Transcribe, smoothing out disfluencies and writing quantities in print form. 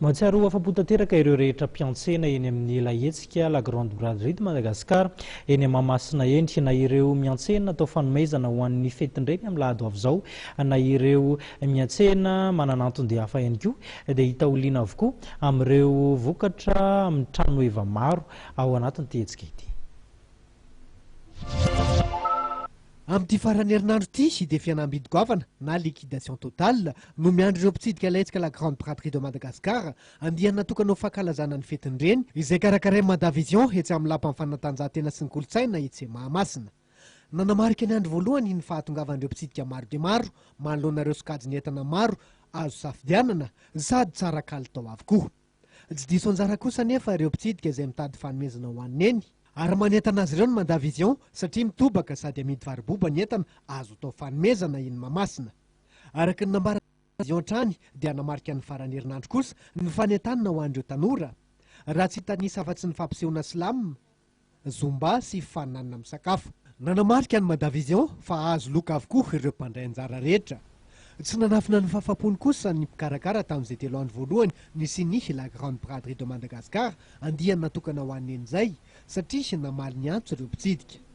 Mahatsiaro afapotanteraka ireo rehetra mpiantsena eny amin'ny lahetsika La Grande Braderie de Madagascar eny Mahamasina eny na ireo miantsena atao fanomezana ho an'ny fetin-dreny amin'ny lahady ho avy izao na ireo miantsena manana antony hafa ihany koa dia hita oliana avokoa amin'ireo vokatra amin'ny trano eva maro ao anatin'ny tehetsika ity. Amin'ity farany herinandro ity dia fianambidy-goavana na liquidation totale no miandry ireo mpitsidika lahetsika La Grande Braderie de Madagascar andiana natokana ho fankalazana ny fetin-dreny izay karakarain'i Madavision etsy amin'ny lapan'ny fanatanjahantena sy ny kolontsaina etsy Mahamasina. Nanamarika ny andro voalohany ny fahatongavan'ireo mpitsidika maro dia maro manoloanareo sokajiny entana maro azo safidianana sady tsara kalitao avokoa. Tsy diso anjara kosa nefa ireo mpitsidika izay mitady fanomezana ho an'ny eny ary manentana azy ireo ny Madavision satria mitobaka sady amidy variboba ny entana azo atao fanomezana eny Mahamasina. Araka ny nambara Madavision hatrany dia namarika ny farany herinandro kosa ny fanentanana ho an'ireo tanora raha tsy hitanisa afa-tsy ny fampisehoana slam, zomba sy fananana misakafo. Nanamarika ny Madavision fa azo loka avokoa ireo mpandray anjara rehetra. Tsy nanafina ny fahafapony kosa ny mpikarakara tamin'izay telo andro voalohany nisy La Grande Braderie de Madagascar andiany natokana ho an'ny eny izay satria namaly ny antso ireo mpitsidika.